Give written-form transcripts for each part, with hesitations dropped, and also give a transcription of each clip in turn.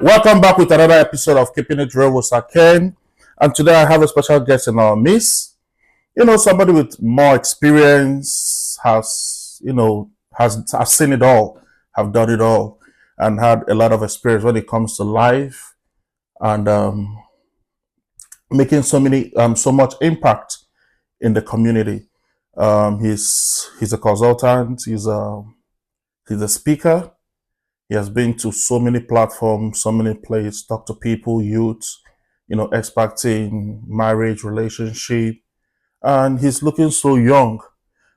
Welcome back with another episode of Keeping It Real with Sir Ken. And today I have a special guest in our midst. Somebody with more experience, has seen it all, have done it all, and had a lot of experience when it comes to life and making so much impact in the community. He's a consultant. He's a speaker. He has been to so many platforms, so many places, talk to people, youth, experts in marriage, relationship, and he's looking so young.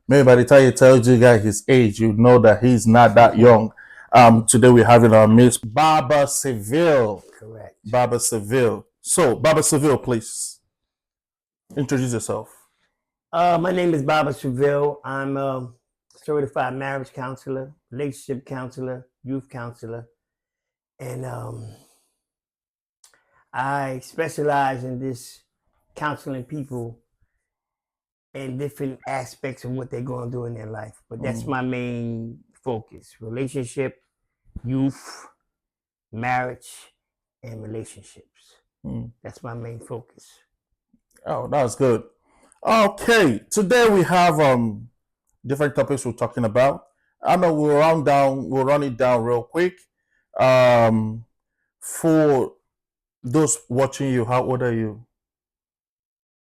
Maybe by the time he tells you guys his age, you know that he's not that young. Today we have in our midst Baba Seville. Correct. Baba Seville. So, Baba Seville, please introduce yourself. My name is Baba Seville. I'm a certified marriage counselor, relationship counselor, youth counselor, and I specialize in this counseling people in different aspects of what they're going to do in their life. But that's my main focus: relationship, youth, marriage, and relationships. That's my main focus. Oh, that's good. Okay, today we have different topics we're talking about. I know we'll run it down real quick. For those watching you, how old are you?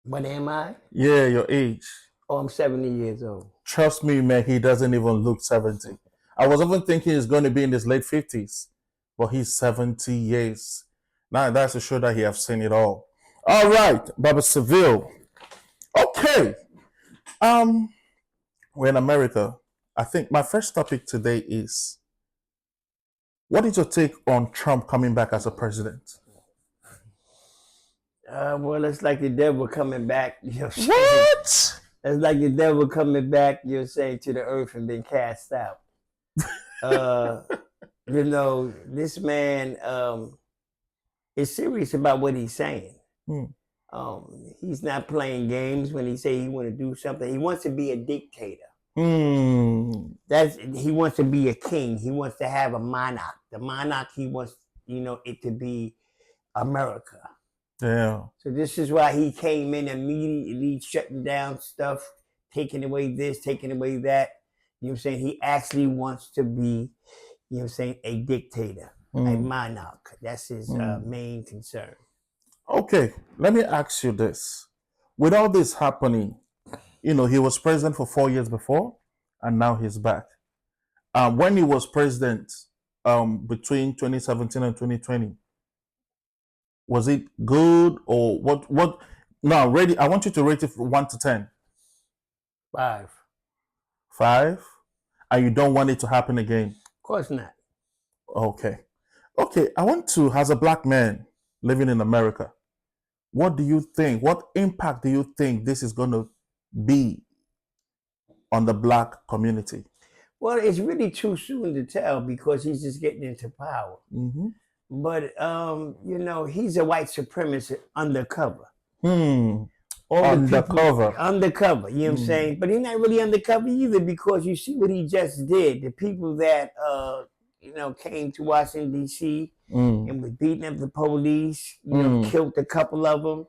What am I? Yeah, your age. Oh, I'm 70 years old. Trust me, man, he doesn't even look 70. I was even thinking he's going to be in his late 50s, but he's 70 years. Now that's to show that he has seen it all. All right, Baba Seville. Okay. We're in America. I think my first topic today is, what is your take on Trump coming back as a president? Well, it's like the devil coming back. What? It's like the devil coming back, to the earth and been cast out. This man is serious about what he's saying. He's not playing games when he say he want to do something. He wants to be a dictator. He wants to be a king. He wants to have a monarch. The monarch, he wants, it to be America. Yeah. So this is why he came in immediately shutting down stuff, taking away this, taking away that. You know what I'm saying? He actually wants to be, a dictator, a monarch. That's his main concern. Okay, let me ask you this. With all this happening, he was president for 4 years before, and now he's back. When he was president, between 2017 and 2020, was it good or what? Now, ready? I want you to rate it from 1 to 10. 5. 5, and you don't want it to happen again. Of course not. Okay. I want to, as a black man living in America, what do you think? What impact do you think this is going to be on the black community? Well, it's really too soon to tell because he's just getting into power. But he's a white supremacist undercover. Undercover, you know what I'm saying? But he's not really undercover either, because you see what he just did. The people that came to Washington D.C. and was beating up the police, killed a couple of them,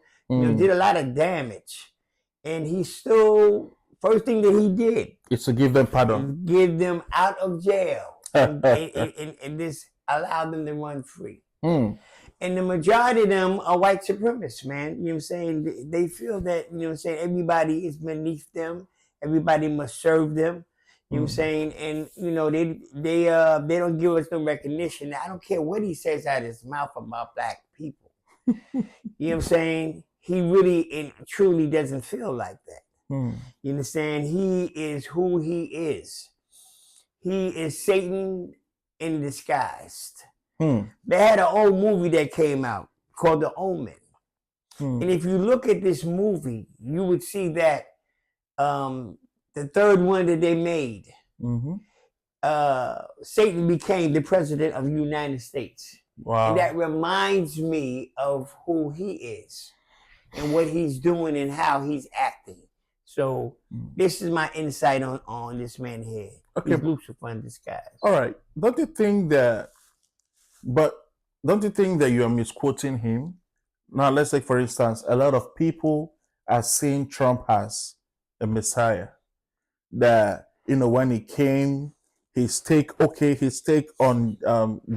did a lot of damage. And he still, first thing that he did is to give them pardon, give them out of jail, and this allowed them to run free. And the majority of them are white supremacists, man. You know what I'm saying? They feel that, everybody is beneath them. Everybody must serve them. You know what I'm saying? And, they don't give us no recognition. I don't care what he says out of his mouth about black people. You know what I'm saying? He really and truly doesn't feel like that. You understand? He is who he is. He is Satan in disguise. They had an old movie that came out called The Omen. And if you look at this movie, you would see that the third one that they made, Satan became the president of the United States. Wow. And that reminds me of who he is and what he's doing and how he's acting. So this is my insight on this man here. Okay. He's Lucifer in disguise. All right. Don't you think that, but don't you think that you are misquoting him? Now, let's say, for instance, a lot of people are seeing Trump as a messiah. That, when he came, his take on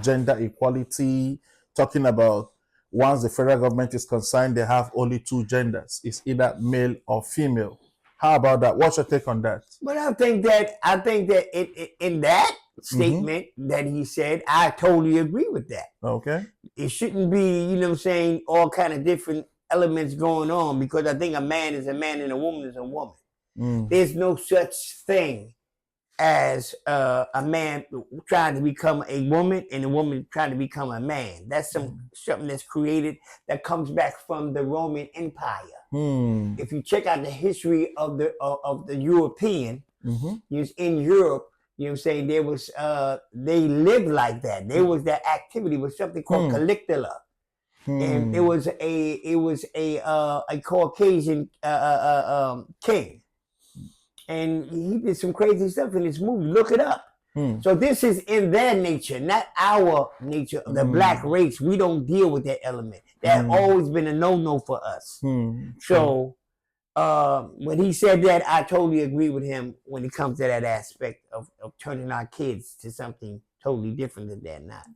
gender equality, talking about once the federal government is concerned, they have only two genders. It's either male or female. How about that? What's your take on that? But I think that in that statement that he said, I totally agree with that. Okay. It shouldn't be, all kind of different elements going on, because I think a man is a man and a woman is a woman. There's no such thing as a man trying to become a woman and a woman trying to become a man. That's something that's created, that comes back from the Roman Empire. If you check out the history of the European, in Europe, there was they lived like that. There was that activity was something called Caligula. And it was a Caucasian king. And he did some crazy stuff in this movie. Look it up. So this is in their nature, not our nature of the black race. We don't deal with that element. That always been a no-no for us. So when he said that, I totally agree with him when it comes to that aspect of turning our kids to something totally different than they're not.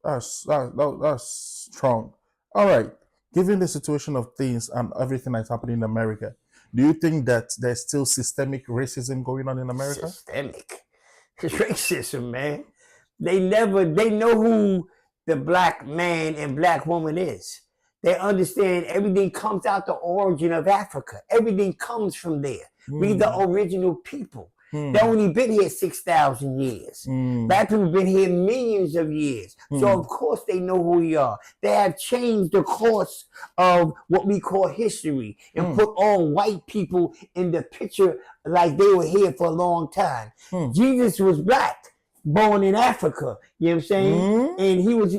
That's strong. All right. Given the situation of things and everything that's happening in America, do you think that there's still systemic racism going on in America? Systemic. It's racism, man. They know who the black man and black woman is. They understand everything comes out the origin of Africa. Everything comes from there. We the original people. They only been here 6,000 years. Black people been here millions of years. So of course they know who we are. They have changed the course of what we call history and put all white people in the picture like they were here for a long time. Jesus was black, born in Africa. You know what I'm saying? And he was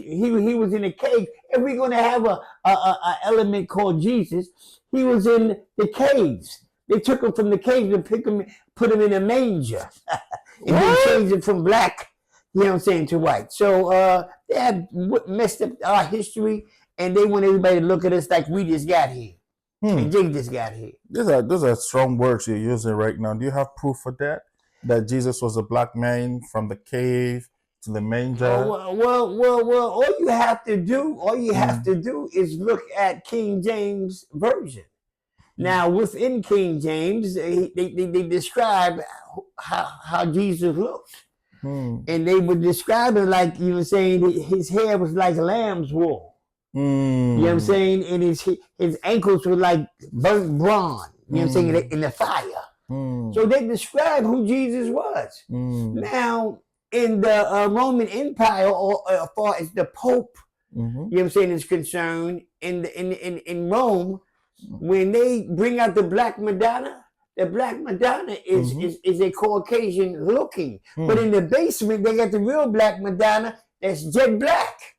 in a cave. If we're gonna have a element called Jesus, he was in the caves. They took him from the caves and put him in a manger. And then changed him from black, to white. So they have messed up our history, and they want everybody to look at us like we just got here. And they just got here. Those are strong words you're using right now. Do you have proof for that? That Jesus was a black man from the cave to the manger? Well, all you have to do is look at King James Version. Now, within King James, they describe how Jesus looked. And they would describe it like, his hair was like lamb's wool. You know what I'm saying? And his ankles were like burnt bronze, in the fire. So they describe who Jesus was. Now, in the Roman Empire, or as far as the Pope, is concerned, in Rome, when they bring out the Black Madonna, the Black Madonna is a Caucasian looking. But in the basement, they got the real Black Madonna that's jet black.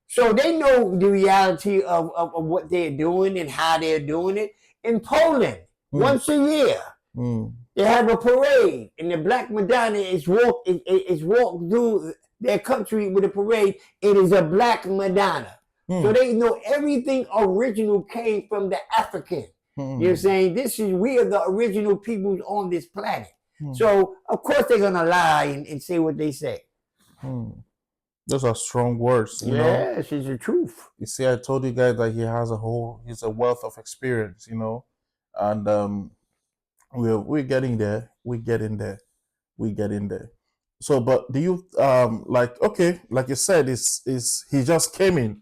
So they know the reality of what they're doing and how they're doing it. In Poland, once a year, they have a parade, and the Black Madonna is walked through their country with a parade. It is a Black Madonna. So they know everything original came from the African. You know what I'm saying? We are the original peoples on this planet. So of course they're gonna lie and say what they say. Those are strong words. Yes, it's the truth. You see, I told you guys that he's a wealth of experience, and we're getting there. We're getting there. So, but do you like you said, is he just came in?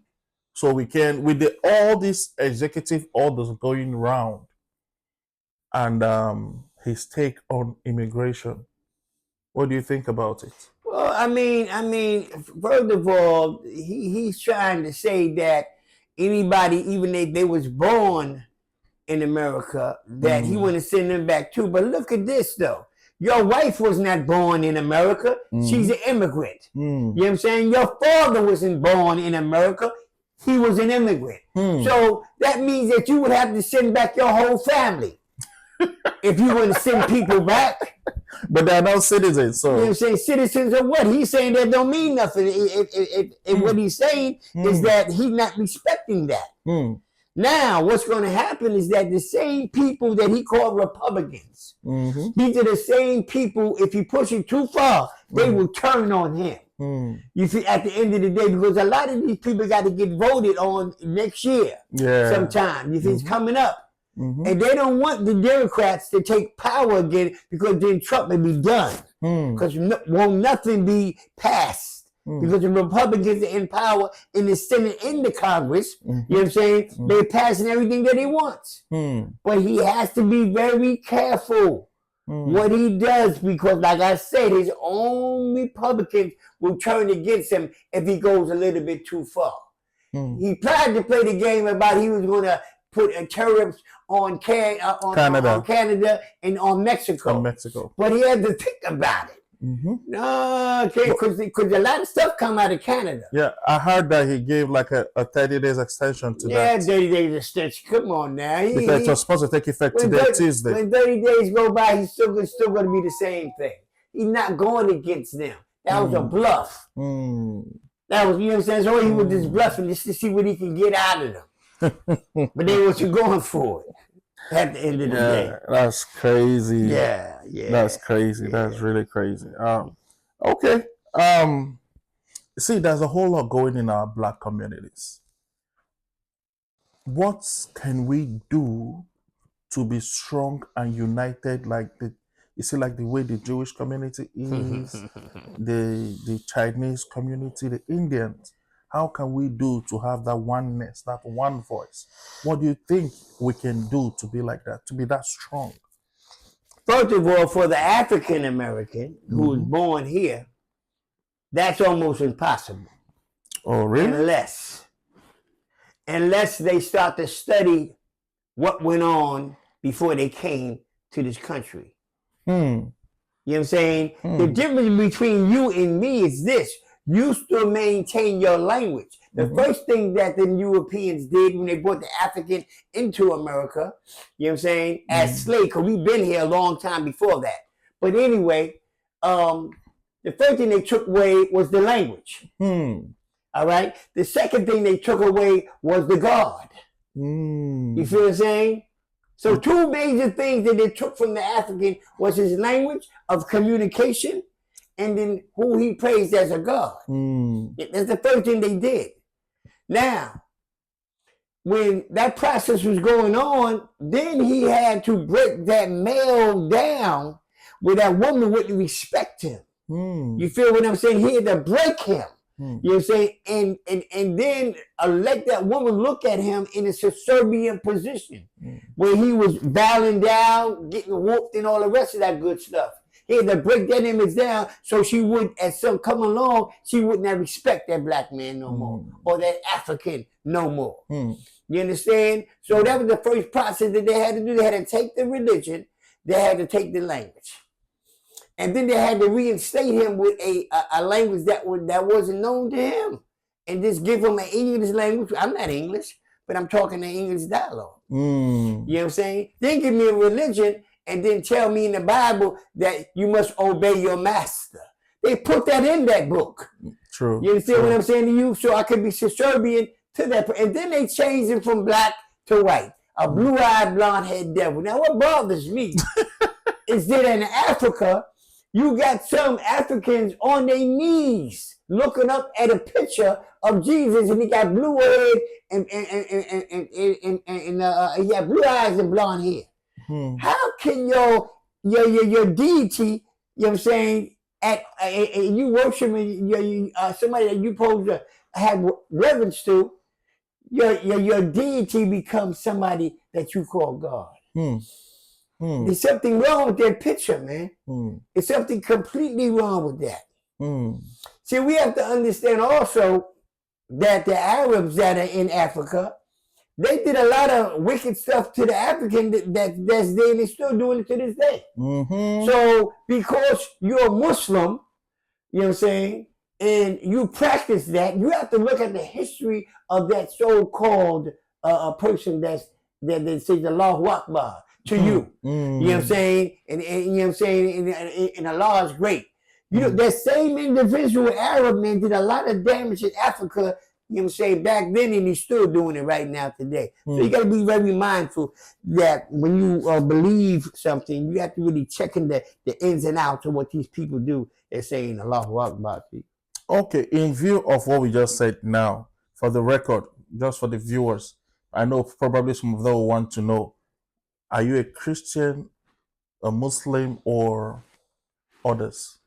So we can, with all these executive orders going round, and his take on immigration, what do you think about it? Well, I mean, first of all, he's trying to say that anybody, even if they was born in America, that he want to send them back too. But look at this though. Your wife was not born in America. She's an immigrant. You know what I'm saying? Your father wasn't born in America. He was an immigrant. So that means that you would have to send back your whole family if you want to send people back. But they're not citizens, You know what so. I'm saying? Citizens of what? He's saying that don't mean nothing. If what he's saying is that he's not respecting that. Now, what's going to happen is that the same people that he called Republicans, these are the same people, if he pushes too far, they will turn on him. You see, at the end of the day, because a lot of these people got to get voted on next year sometime. You see, it's coming up. And they don't want the Democrats to take power again because then Trump may be done. Because won't nothing be passed. Because the Republicans are in power in the Senate and the Congress. You know what I'm saying? They're passing everything that he wants. But he has to be very careful what he does because, like I said, his own Republicans will turn against him if he goes a little bit too far. He tried to play the game about he was going to put tariffs on Canada and on Mexico. But he had to think about it. No, okay, because a lot of stuff come out of Canada. Yeah, I heard that he gave like a 30 days extension to that. Yeah, 30 days extension. Come on now. Because it was supposed to take effect today, Tuesday. When 30 days go by, he's still going to be the same thing. He's not going against them. That was a bluff. That was, you know what I'm saying? So he was just bluffing just to see what he can get out of them. But they wasn't going for it. At the end of the day. That's crazy. Yeah. That's crazy. Yeah. That's really crazy. Okay. See, there's a whole lot going in our Black communities. What can we do to be strong and united like like the way the Jewish community is, the Chinese community, the Indians? How can we do to have that oneness, that one voice? What do you think we can do to be like that, to be that strong? First of all, for the African American who was born here, that's almost impossible. Oh, really? Unless they start to study what went on before they came to this country. You know what I'm saying? The difference between you and me is this. You still maintain your language. The first thing that the Europeans did when they brought the African into America, you know what I'm saying, as slaves, because we've been here a long time before that. But anyway, the first thing they took away was the language. All right? The second thing they took away was the God. You feel what I'm saying? So two major things that they took from the African was his language of communication and then who he praised as a God. That's the first thing they did. Now, when that process was going on, then he had to break that male down where that woman wouldn't respect him. You feel what I'm saying? He had to break him. You know what I'm saying? And then let that woman look at him in a subservient position where he was bowing down, getting whooped and all the rest of that good stuff. He had to break that image down so she would, as some come along, she wouldn't have respect that black man no more or that African no more. You understand? So that was the first process that they had to do. They had to take the religion. They had to take the language. And then they had to reinstate him with a language that wasn't known to him. And just give him an English language. I'm not English, but I'm talking an English dialogue. You know what I'm saying? Then give me a religion and then tell me in the Bible that you must obey your master. They put that in that book. True. You understand what I'm saying to you? So I could be subservient to that. And then they changed it from black to white. A blue-eyed, blonde-haired devil. Now what bothers me is that in Africa, you got some Africans on their knees looking up at a picture of Jesus, and he got blue hair and he got blue eyes and blonde hair. How can your deity, you know what I'm saying, you worshiping somebody that you supposed to have reverence to, your deity becomes somebody that you call God? There's something wrong with that picture, man. There's something completely wrong with that. See, we have to understand also that the Arabs that are in Africa, they did a lot of wicked stuff to the African that's there, and they're still doing it to this day. So because you're a Muslim, you know what I'm saying, and you practice that, you have to look at the history of that so-called person that says Allahu Akbar. to you. You know what I'm saying? And you know what I'm saying? And Allah is great. You know, that same individual Arab man did a lot of damage in Africa, you know what I'm saying, back then, and he's still doing it right now today. So you got to be very mindful that when you believe something, you have to really check in the ins and outs of what these people do. They're saying Allahu Akbar. Okay, in view of what we just said now, for the record, just for the viewers, I know probably some of them will want to know, are you a Christian, a Muslim, or others?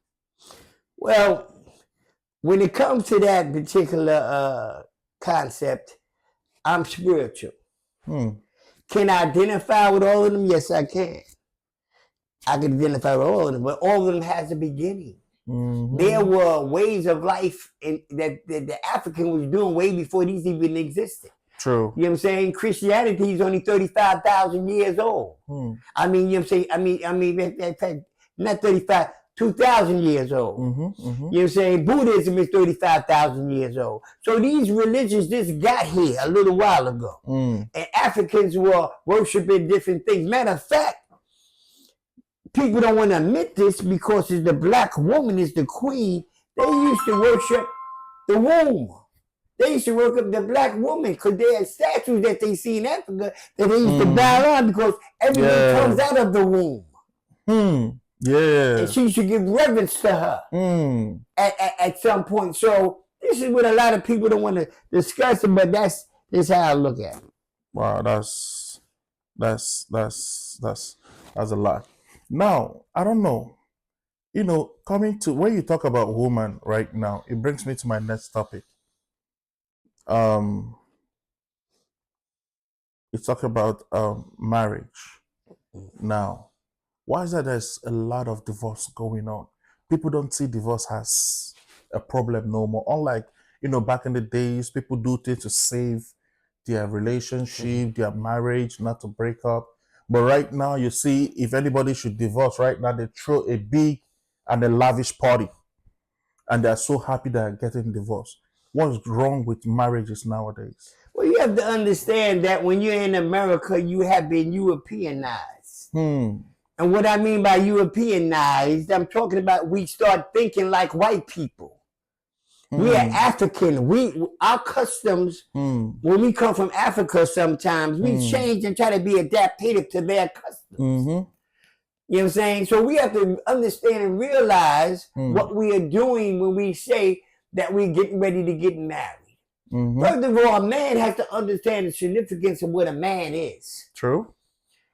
Well, when it comes to that particular concept, I'm spiritual. Can I identify with all of them? Yes, I can. I can identify with all of them, but all of them has a beginning. There were ways of life that the African was doing way before these even existed. True. You know what I'm saying? Christianity is only 35,000 years old. I mean, you know what I'm saying? I mean, in fact, not 35, 2,000 years old. You know what I'm saying? Buddhism is 35,000 years old. So these religions just got here a little while ago. And Africans were worshiping different things. Matter of fact, people don't want to admit this because the black woman is the queen. They used to worship the womb. They used to worship the black woman because they had statues that they see in Africa that they used to bow on because everything comes out of the womb. Yeah. And she should give reverence to her at some point. So this is what a lot of people don't want to discuss it, but that's how I look at it. Wow, that's a lot. Now, I don't know. You know, coming to when you talk about woman right now, it brings me to my next topic. You talk about marriage. Now, why is that there's a lot of divorce going on? People don't see divorce as a problem no more. Unlike, you know, back in the days, people do things to save their relationship, their marriage, not to break up. But right now, you see, if anybody should divorce right now, they throw a big and a lavish party. And they're so happy they're getting divorced. What's wrong with marriages nowadays? Well, you have to understand that when you're in America, you have been Europeanized. And what I mean by Europeanized, I'm talking about we start thinking like white people. We are African. Our customs, when we come from Africa sometimes, we change and try to be adaptive to their customs. You know what I'm saying? So we have to understand and realize what we are doing when we say that we're getting ready to get married. First of all, a man has to understand the significance of what a man is. True.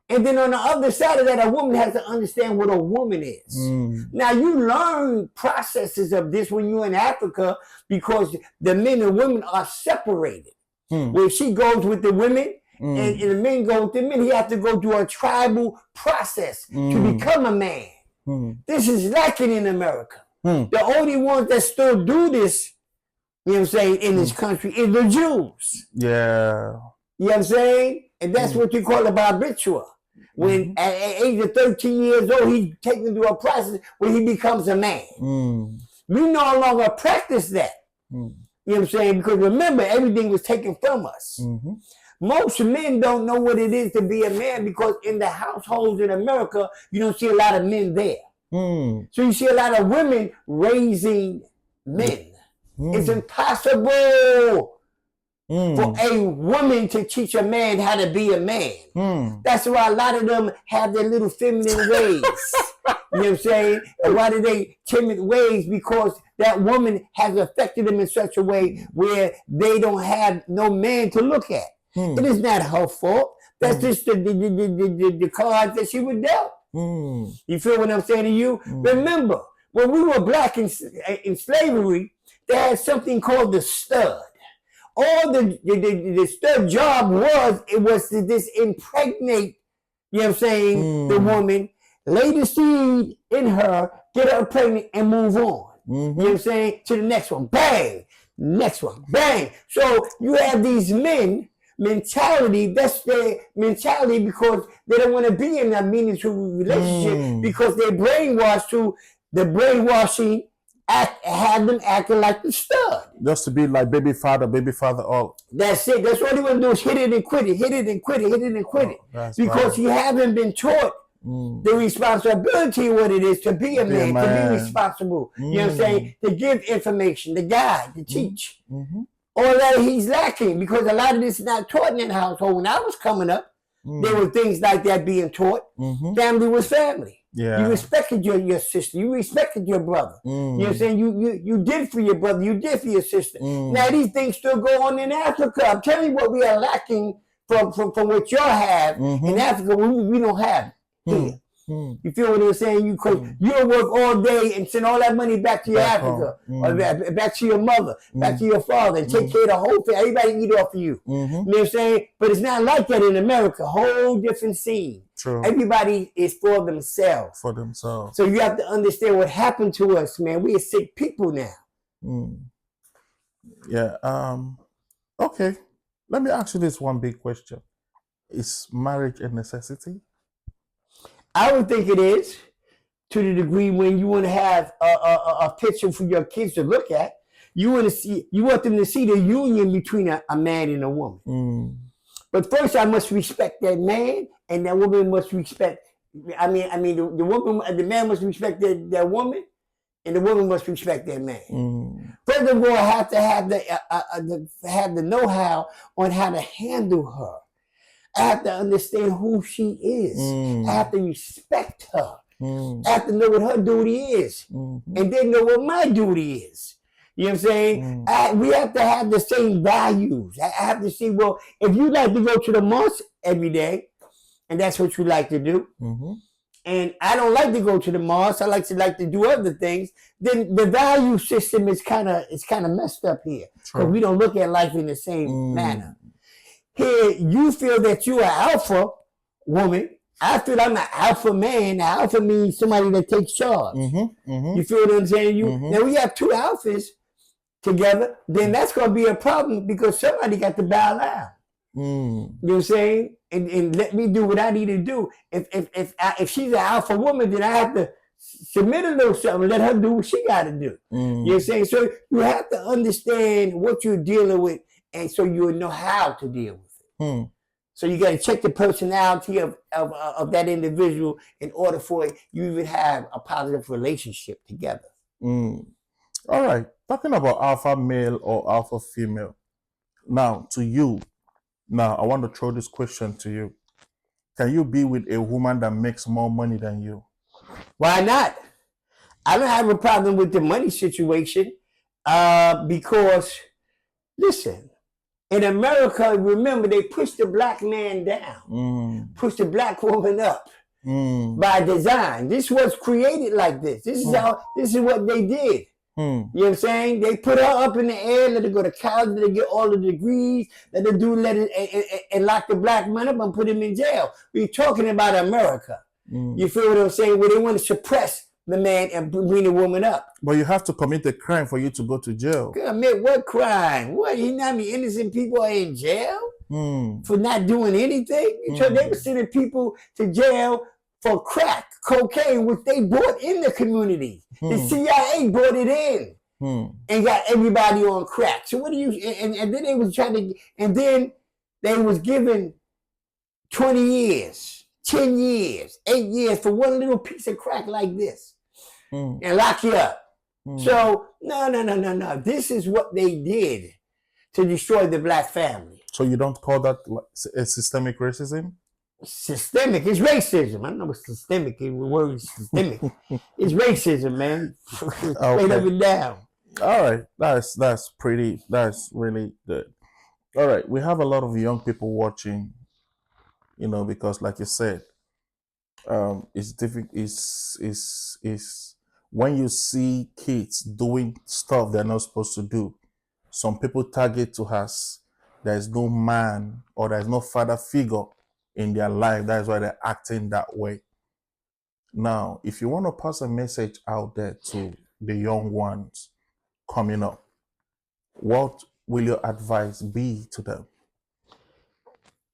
And then on the other side of that, a woman has to understand what a woman is. Now, you learn processes of this when you're in Africa because the men and women are separated. Where she goes with the women and the men go with the men, he has to go through a tribal process to become a man. This is lacking in America. The only ones that still do this, you know what I'm saying, in this country is the Jews. Yeah. You know what I'm saying? And that's what you call a barbitua. When at age of 13 years old, he's taken through a process where he becomes a man. We no longer practice that. You know what I'm saying? Because remember, everything was taken from us. Most men don't know what it is to be a man because in the households in America, you don't see a lot of men there. So you see a lot of women raising men. It's impossible for a woman to teach a man how to be a man. That's why a lot of them have their little feminine ways. You know what I'm saying? And why do they timid ways? Because that woman has affected them in such a way where they don't have no man to look at. It is not her fault. That's just the cards that she was dealt. You feel what I'm saying to you? Remember, when we were black in slavery, they had something called the stud. All the stud job was to just impregnate, you know what I'm saying, the woman, lay the seed in her, get her pregnant, and move on. You know what I'm saying? To the next one, bang, next one, bang. So you have these men mentality, that's their mentality because they don't want to be in a meaningful relationship because they're brainwashed to the brainwashing have them acting like the stud. Just to be like baby father, all. That's it. That's all he want to do is hit it and quit it, hit it and quit it, hit it and quit it. Because you haven't been taught the responsibility of what it is to be a man, to be responsible. You know what I'm saying? To give information, to guide, to teach. All that he's lacking because a lot of this is not taught in that household. When I was coming up, there were things like that being taught. Family was family. Yeah. You respected your sister. You respected your brother. You know what I'm saying? You did for your brother. You did for your sister. Now these things still go on in Africa. I'm telling you what we are lacking from what y'all have in Africa. We don't have here. You feel what I'm saying? You'll work all day and send all that money back to your Africa, or back to your mother, back to your father, and take care of the whole thing. Everybody eat off of you. You know what I'm saying? But it's not like that in America. Whole different scene. True. Everybody is for themselves. For themselves. So you have to understand what happened to us, man. We are sick people now. Yeah. Okay. Let me ask you this one big question: is marriage a necessity? I would think it is, to the degree when you want to have a picture for your kids to look at. You want them to see the union between a man and a woman. But first, I must respect that man, and that woman must respect. The woman, the man must respect that woman, and the woman must respect that man. Furthermore, I have to have the know-how on how to handle her. I have to understand who she is. I have to respect her. I have to know what her duty is. And then know what my duty is. You know what I'm saying? We have to have the same values. I have to see, well, if you like to go to the mosque every day, and that's what you like to do, and I don't like to go to the mosque, I like to do other things, then the value system is kind of messed up here. Because we don't look at life in the same manner. Here, you feel that you're an alpha woman. I feel I'm an alpha man. Alpha means somebody that takes charge. You feel what I'm saying? Now, we have two alphas together, then that's going to be a problem because somebody got to bow out. You know what I'm saying? And let me do what I need to do. If she's an alpha woman, then I have to submit a little something, let her do what she got to do. You know what I'm saying? So you have to understand what you're dealing with, and so you'll know how to deal with it. So you got to check the personality of that individual in order for you even have a positive relationship together. All right. Talking about alpha male or alpha female. Now, to you, I want to throw this question to you. Can you be with a woman that makes more money than you? Why not? I don't have a problem with the money situation because, listen, in America, remember, they push the black man down, push the black woman up by design. This was created like this. This is what they did. You know what I'm saying? They put her up in the air, let her go to college, let her get all the degrees, let it and lock the black man up and put him in jail. We're talking about America. You feel what I'm saying? Where they want to suppress the man and bring the woman up. But you have to commit a crime for you to go to jail. Commit what crime? What? You know how many innocent people are in jail for not doing anything? They were sending people to jail for crack, cocaine, which they brought in the community. The CIA brought it in and got everybody on crack. So what do you? And then they was trying to, and then they was given 20 years, 10 years, 8 years for one little piece of crack like this, and lock you up. So no. This is what they did to destroy the black family. So you don't call that a systemic racism? Systemic. It's racism. I don't know what systemic is. The word is systemic. It's racism, man. Straight up and down. All right. That's really good. All right. We have a lot of young people watching, because like you said, it's difficult. It's when you see kids doing stuff they're not supposed to do, some people target to us. There's no man or there's no father figure in their life. That is why they're acting that way. Now, if you want to pass a message out there to the young ones coming up, what will your advice be to them?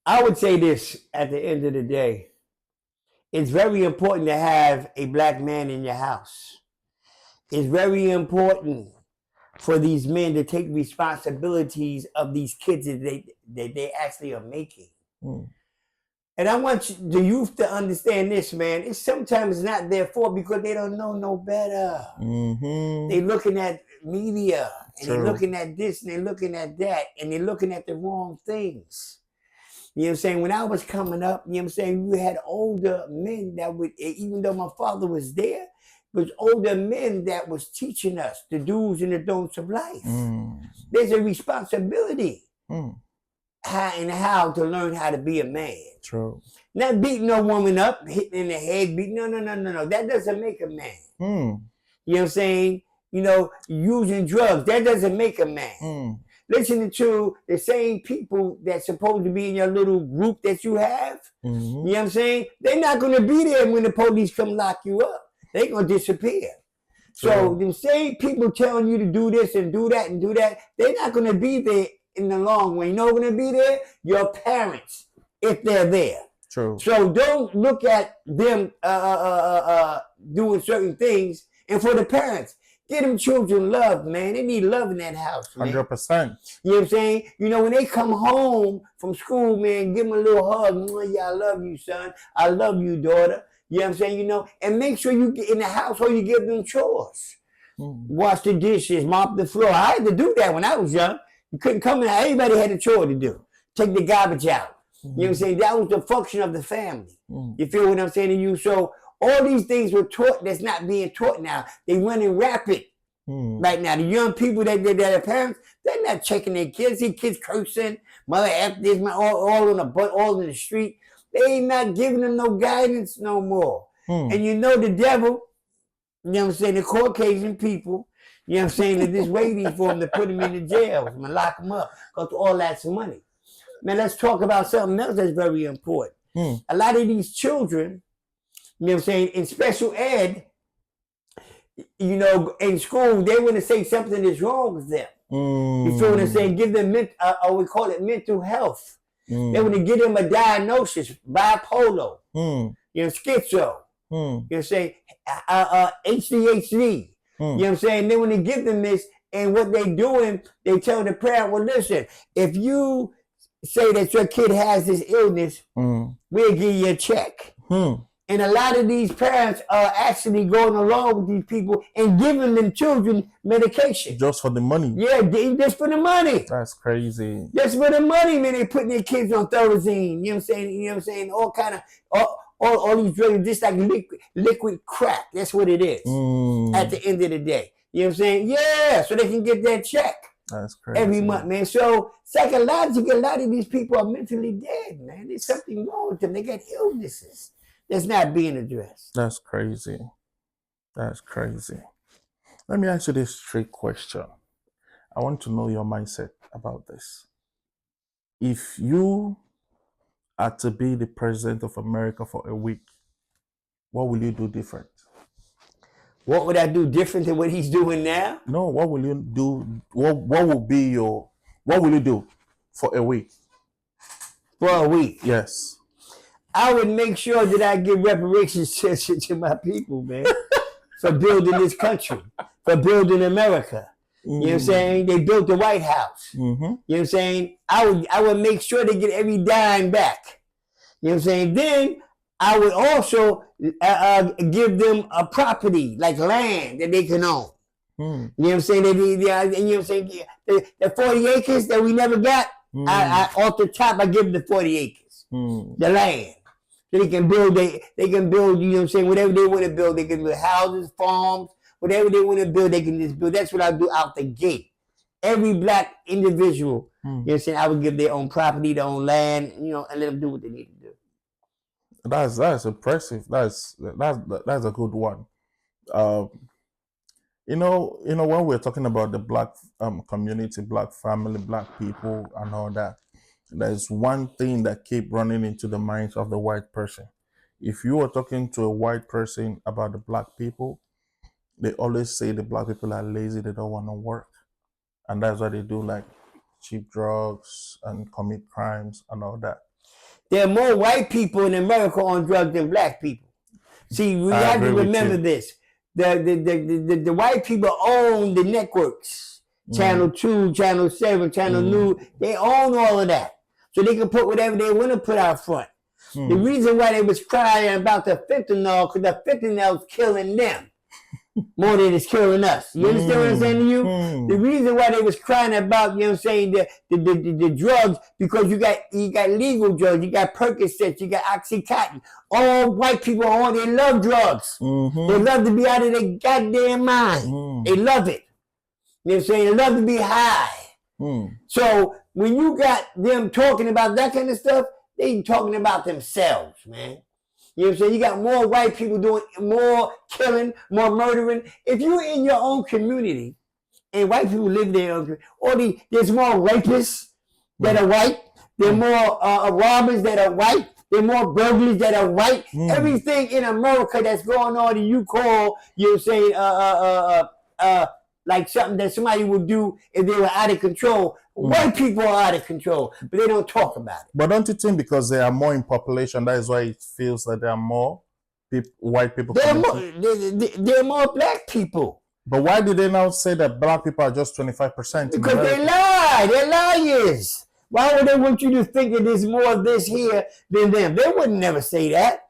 I would say this at the end of the day. It's very important to have a black man in your house. it's very important for these men to take responsibilities of these kids that they actually are making. And I want the youth to understand this, man. It's sometimes not their fault because they don't know no better. They're looking at media and they're looking at this and they're looking at that and they're looking at the wrong things. You know what I'm saying? When I was coming up, you know what I'm saying, you had older men that would, even though my father was there, was older men that was teaching us the do's and the don'ts of life. There's a responsibility how to learn how to be a man. True. Not beating no woman up, hitting in the head, beating. No. That doesn't make a man. You know what I'm saying? You know, using drugs, that doesn't make a man. Listening to the same people that's supposed to be in your little group that you have, you know what I'm saying? They're not going to be there when the police come lock you up. They're going to disappear. So the same people telling you to do this and do that and do that, they're not going to be there in the long run. You know who's going to be there? Your parents, if they're there. True. So don't look at them doing certain things. And for the parents, get them children love, man. They need love in that house, man. 100%. You know what I'm saying? You know, when they come home from school, man, give them a little hug. Yeah, I love you, son. I love you, daughter. You know what I'm saying? You know, and make sure you get in the household, you give them chores. Wash the dishes, mop the floor. I had to do that when I was young. You couldn't come in. Everybody had a chore to do. Take the garbage out. You know what I'm saying? That was the function of the family. You feel what I'm saying to you? So all these things were taught that's not being taught now. They running rapid right now. The young people that are parents, they're not checking their kids. See kids cursing, mother F this, all on the butt, all in the street. They ain't not giving them no guidance no more. And you know the devil, you know what I'm saying, the Caucasian people, you know what I'm saying, they're just waiting for them to put them in the jails and lock them up because all that's money. Man, let's talk about something else that's very important. A lot of these children, you know what I'm saying, in special ed, you know, in school, they want to say something is wrong with them. You feel what I'm saying? Give them, we call it mental health. They want to give them a diagnosis, bipolar, you know, schizo, you know what I'm saying, ADHD, you know what I'm saying? They want to give them this, and what they doing, they tell the parent, well, listen, if you say that your kid has this illness, we'll give you a check. And a lot of these parents are actually going along with these people and giving them children medication. Just for the money. Yeah, just for the money. That's crazy. Just for the money, man. They putting their kids on Thorazine. You know what I'm saying? You know what I'm saying? All kind of, all these drugs, just like liquid crack. That's what it is at the end of the day. You know what I'm saying? Yeah, so they can get that check. That's crazy. Every month, man. So psychologically, a lot of these people are mentally dead, man. There's something wrong with them. They got illnesses that's not being addressed. That's crazy. That's crazy. Let me ask you this straight question. I want to know your mindset about this. If you are to be the president of America for a week, what will you do different? What would I do different than what he's doing now? No, what will you do? What will you do for a week? For a week? Yes. I would make sure that I give reparations to my people, man, for building this country, for building America. You know what I'm saying? They built the White House. You know what I'm saying? I would make sure they get every dime back. You know what I'm saying? Then I would also give them a property, like land that they can own. You know what I'm saying? You know what I'm saying? The 40 acres that we never got, off the top, I give them the 40 acres, the land. So they can build, you know what I'm saying, whatever they want to build. They can build houses, farms, whatever they want to build, they can just build. That's what I do out the gate. Every black individual, you know what I'm saying, I would give their own property, their own land, you know, and let them do what they need to do. That's impressive. That's a good one. You know, when we're talking about the black community, black family, black people, and all that, there's one thing that keep running into the minds of the white person. If you are talking to a white person about the black people, they always say the black people are lazy, they don't want to work. And that's why they do like cheap drugs and commit crimes and all that. There are more white people in America on drugs than black people. See, we have to remember this. the white people own the networks. Channel 2, Channel 7, Channel New. They own all of that. So they can put whatever they want to put out front. The reason why they was crying about the fentanyl, because the fentanyl is killing them more than it's killing us. You understand what I'm saying to you? The reason why they was crying about, you know what I'm saying, the drugs, because you got legal drugs, you got Percocets, you got Oxycontin. All white people they love drugs. They love to be out of their goddamn mind. They love it. You know what I'm saying? They love to be high. So when you got them talking about that kind of stuff, they talking about themselves, man. You know what I'm saying? You got more white people doing more killing, more murdering. If you're in your own community and white people live in their own community, there's more rapists that are white. There are more robbers that are white. There are more burglars that are white. Everything in America that's going on that you call, you know what I'm saying, like something that somebody would do if they were out of control. White people are out of control, but they don't talk about it. But don't you think because they are more in population, that is why it feels that there are more white people? There are more black people. But why do they now say that black people are just 25%? Because they lie. They're liars. Why would they want you to think that there's more of this here than them? They would never say that.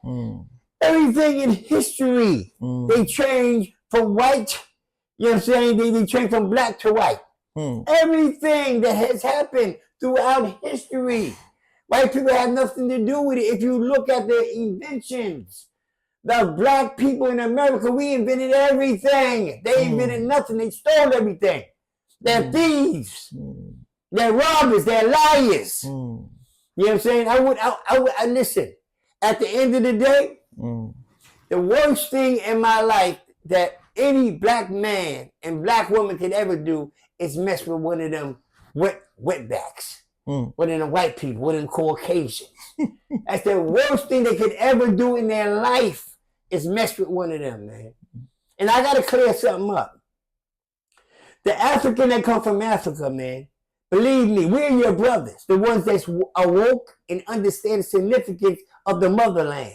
Everything in history, they change from white. You know what I'm saying? They change from black to white. Everything that has happened throughout history, white people have nothing to do with it. If you look at their inventions, the black people in America, we invented everything. They invented nothing. They stole everything. They're thieves. They're robbers. They're liars. You know what I'm saying? I would listen. At the end of the day, the worst thing in my life that any black man and black woman could ever do is mess with one of them wetbacks, one of them white people, one of them Caucasians. That's the worst thing they could ever do in their life is mess with one of them, man. And I got to clear something up. The African that come from Africa, man, believe me, we're your brothers, the ones that's awoke and understand the significance of the motherland.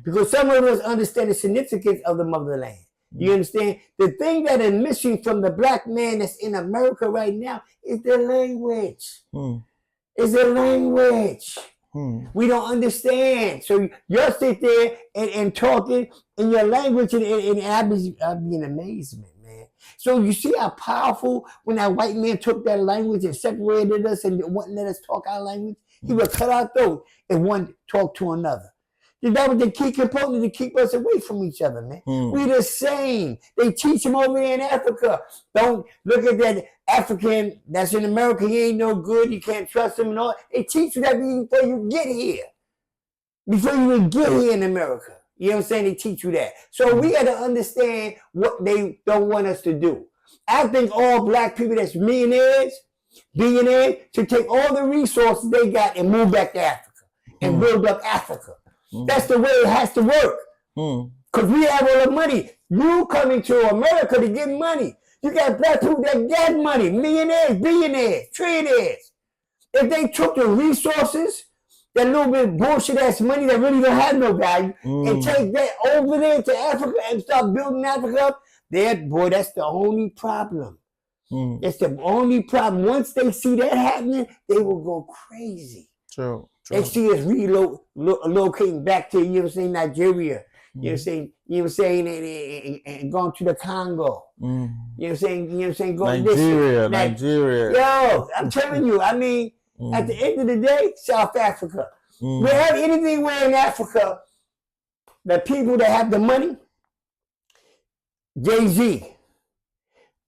Because some of us understand the significance of the motherland. You understand? The thing that is missing from the black man that's in America right now is the language. It's the language. We don't understand. So you'll sit there and talking in your language and I'd be in amazement, man. So you see how powerful when that white man took that language and separated us and wouldn't let us talk our language? He would cut our throat and one talk to another. That was the key component to keep us away from each other, man. We the same. They teach them over there in Africa. Don't look at that African that's in America. He ain't no good. You can't trust him and all. They teach you that before you get here. Before you even get here in America. You know what I'm saying? They teach you that. So we got to understand what they don't want us to do. I think all black people that's millionaires, billionaires, should take all the resources they got and move back to Africa and build up Africa. That's the way it has to work. Because we have all the money. You coming to America to get money. You got black people that get money. Millionaires, billionaires, trillionaires. If they took the resources, that little bit of bullshit ass money that really don't have no value, and take that over there to Africa and start building Africa up, that's the only problem. That's the only problem. Once they see that happening, they will go crazy. True. They see us relocating back to, you know what I'm saying, Nigeria. You know what I'm saying, and going to the Congo. You know what I'm saying, going to Nigeria. Yo, I'm telling you, I mean, at the end of the day, South Africa. Wherever anywhere in Africa, the people that have the money, Jay-Z,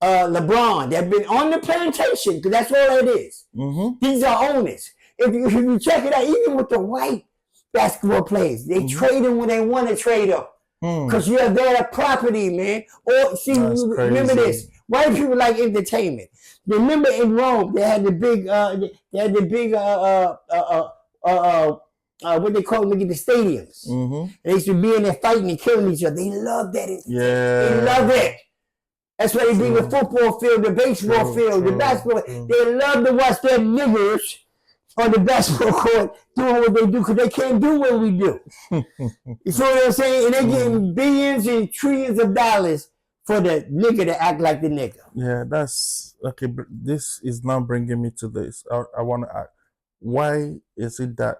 LeBron, they've been on the plantation, because that's all it is. These are owners. If you check it out, even with the white basketball players, they trade them when they want to trade them. Because you're their property, man. Or see, remember this. White people like entertainment. Remember in Rome, they had the big what they call them, the stadiums. They used to be in there fighting and killing each other. They love that. They love it. That's why they bring the football field, the baseball field, the basketball. They love to watch their niggers on the basketball court doing what they do because they can't do what we do. You see what I'm saying? And they're getting billions and trillions of dollars for the nigga to act like the nigga. Yeah, that's okay. This is now bringing me to this. I want to ask, why is it that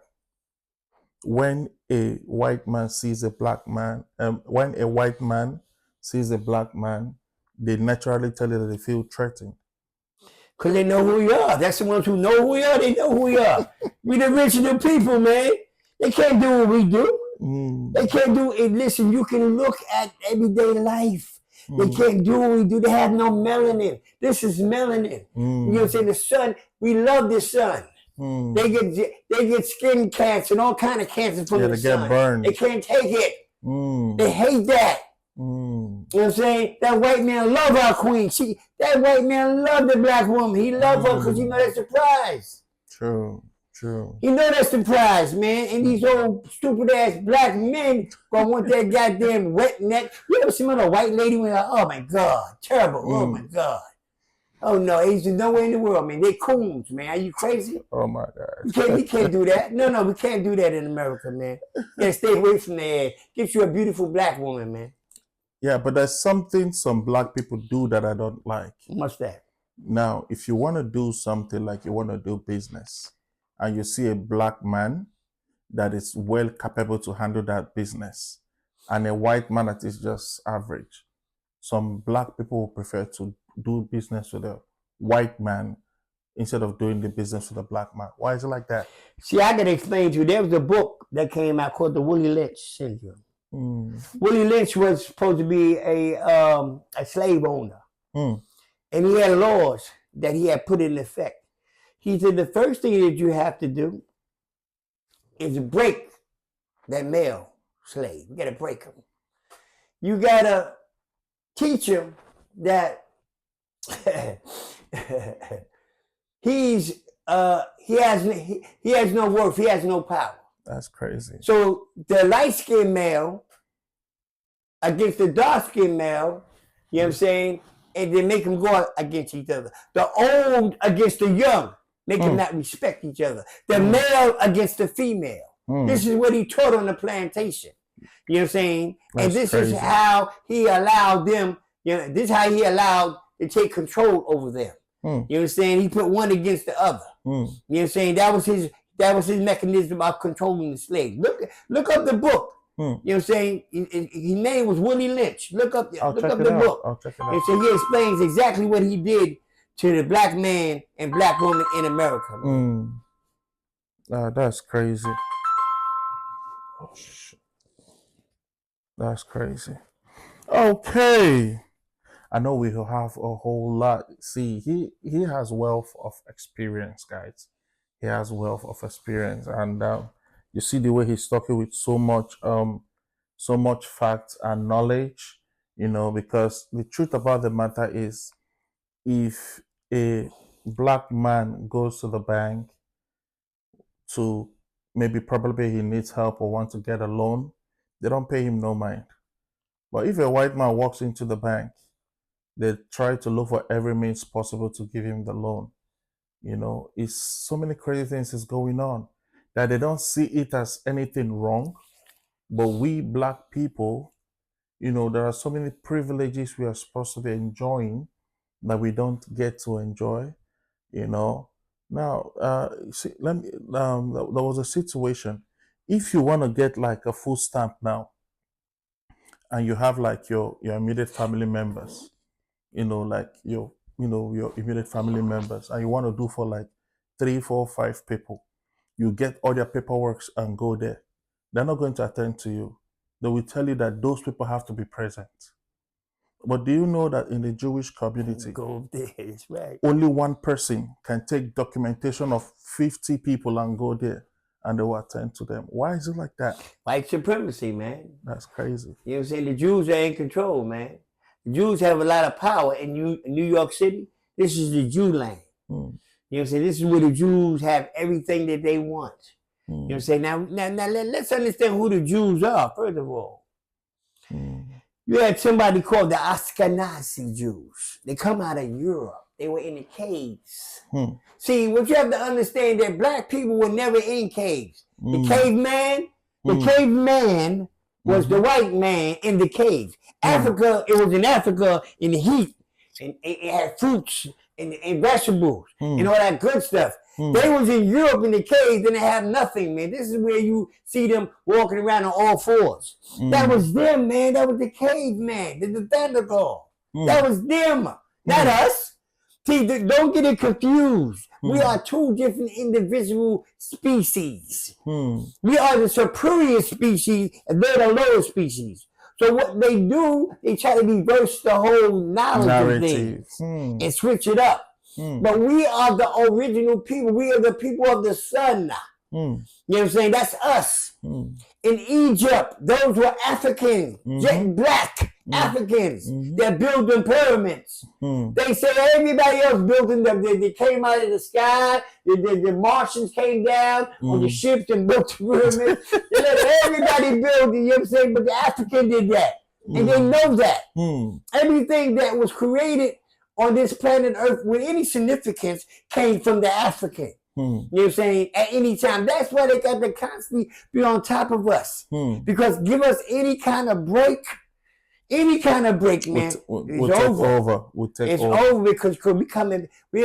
when a white man sees a black man, when a white man sees a black man, they naturally tell you that they feel threatened? Because they know who we are. That's the ones who know who we are. They know who we are. We the original people, man. They can't do what we do. They can't do it. Listen, you can look at everyday life. They can't do what we do. They have no melanin. This is melanin. You know what I'm saying? The sun, we love the sun. They get skin cancer and all kind of cancer from the sun. Get burned. They can't take it. They hate that. You know what I'm saying? That white man love our queen. That white man love the black woman. He love her because he know that's the prize. True. He know that's the prize, man. And these old stupid ass black men gonna want that goddamn wet neck. You ever see a white lady when like, oh my God, terrible. Oh my God. Oh no, Asians nowhere in the world, man. They coons, man. Are you crazy? Oh my God. We can't do that. No, we can't do that in America, man. You gotta stay away from there. Get you a beautiful black woman, man. Yeah, but there's something some black people do that I don't like. What's that? Now, if you want to do something like you want to do business and you see a black man that is well capable to handle that business and a white man that is just average, some black people will prefer to do business with a white man instead of doing the business with a black man. Why is it like that? See, I can explain to you. There was a book that came out called the Willie Lynch Syndrome. Willie Lynch was supposed to be a slave owner. And he had laws that he had put in effect. He said the first thing that you have to do is break that male slave. You got to break him. You got to teach him that he has no worth. He has no power. That's crazy. So the light-skinned male against the dark-skinned male, you know what I'm saying? And then make them go against each other. The old against the young, make them not respect each other. The male against the female. This is what he taught on the plantation. You know what I'm saying? That's and this crazy. Is how he allowed them, this is how he allowed to take control over them. You know what I'm saying? He put one against the other. You know what I'm saying? That was his mechanism of controlling the slaves. Look up the book. You know what I'm saying? His name was Willie Lynch. Look up the book. I'll check it out. And so he explains exactly what he did to the black man and black woman in America. That's crazy. Oh, shit. That's crazy. Okay. I know we have a whole lot. See, he has wealth of experience, guys. He has wealth of experience, and you see the way he's talking with so much facts and knowledge. Because the truth about the matter is, if a black man goes to the bank to probably he needs help or wants to get a loan, they don't pay him no mind. But if a white man walks into the bank, they try to look for every means possible to give him the loan. It's so many crazy things is going on that they don't see it as anything wrong. But we black people, there are so many privileges we are supposed to be enjoying that we don't get to enjoy. Now, see, there was a situation. If you want to get like a food stamp now, and you have like your immediate family members, like your immediate family members, and you want to do for like 3, 4, 5 people, you get all their paperwork and go there. They're not going to attend to you. They will tell you that those people have to be present. But do you know that in the Jewish community, go there, it's right. Only one person can take documentation of 50 people and go there, and they will attend to them? Why is it like that? White supremacy, man. That's crazy. You know what I'm saying? The Jews are in control, man. The Jews have a lot of power in New York City. This is the Jew land. You know what I'm saying? This is where the Jews have everything that they want. You know what I'm saying? Now let's understand who the Jews are, first of all. You had somebody called the Ashkenazi Jews. They come out of Europe. They were in the caves. See, what you have to understand that black people were never in caves. The caveman was the white man in the cave. Africa, it was in Africa in the heat, and it had fruits and vegetables and all that good stuff. They was in Europe in the caves, and they have nothing, man. This is where you see them walking around on all fours. That was them, man. That was the caveman, the Neanderthal. That was them, not us. See, don't get it confused. We are two different individual species. We are the superior species, and they're the lower species. So what they do, they try to reverse the whole knowledge of things and switch it up. But we are the original people. We are the people of the sun. You know what I'm saying? That's us. In Egypt, those were Africans, jet black Africans that built the pyramids. They say everybody else built them. They came out of the sky. The Martians came down on the ships and built the pyramids. They let everybody build it, you know what I'm saying? But the African did that. And they know that. Everything that was created on this planet Earth with any significance came from the African. You know what I'm saying? At any time. That's why they got to constantly be on top of us. Because give us any kind of break, man. We'll take over. It's over because we'll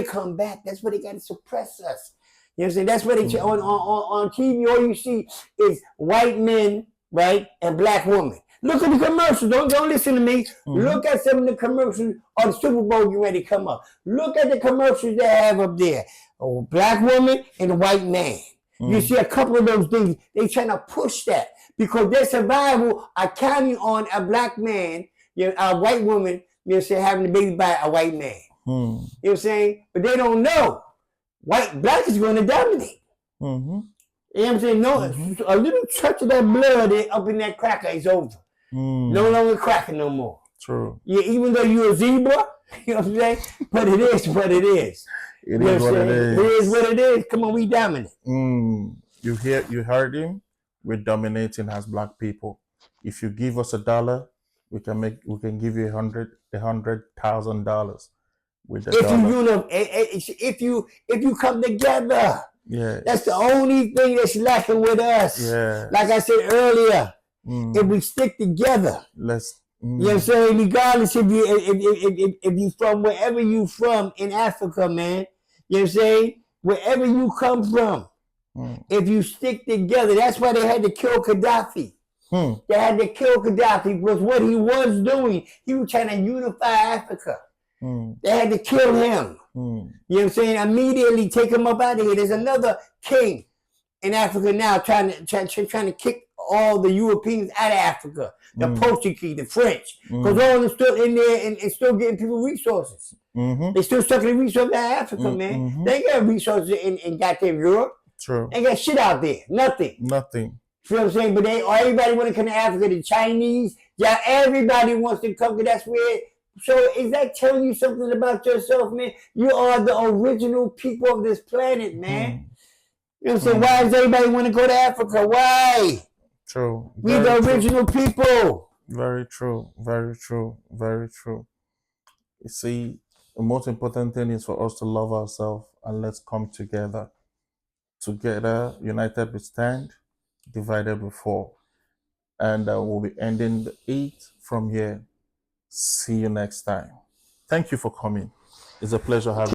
come back. That's why they got to suppress us. You know what I'm saying? That's why they on TV, all you see is white men, right, and black women. Look at the commercials. Don't listen to me. Look at some of the commercials on the Super Bowl getting ready to come up. Look at the commercials they have up there. A black woman and a white man. You see a couple of those things. They trying to push that because their survival are counting on a black man, a white woman, having a baby by a white man. You know what I'm saying? But they don't know. Black is going to dominate. You know what I'm saying? No, a little touch of that blood up in that cracker is over. No longer cracking no more. True. Yeah, even though you're a zebra, you know what I'm saying? But it is what it is. It is what it is. It is what it is. Come on, we dominate. You heard him? We're dominating as black people. If you give us $1, we can give you $100,000 with the dollar. If you come together. Yeah. That's the only thing that's lacking with us. Yeah. Like I said earlier, if we stick together. You know what I'm saying? Regardless if you from wherever you from in Africa, man. You know what I'm saying? Wherever you come from, if you stick together, that's why they had to kill Gaddafi. They had to kill Gaddafi because what he was doing, he was trying to unify Africa. They had to kill him. You know what I'm saying? Immediately take him up out of here. There's another king in Africa now trying to kick all the Europeans out of Africa. The Portuguese, the French. Because all of them still in there and still getting people resources. They still sucking the resources out of Africa, man. They ain't got resources in goddamn Europe. True. They ain't got shit out there. Nothing. You know what I'm saying? But everybody want to come to Africa. The Chinese, everybody wants to come because that's where. So is that telling you something about yourself, man? You are the original people of this planet, man. You know what I'm saying? Why does everybody want to go to Africa? Why? True. We're the original people. Very true. Very true. Very true. You see, the most important thing is for us to love ourselves and let's come together. Together, united we stand, divided we fall. And we'll be ending the 8th from here. See you next time. Thank you for coming. It's a pleasure having you.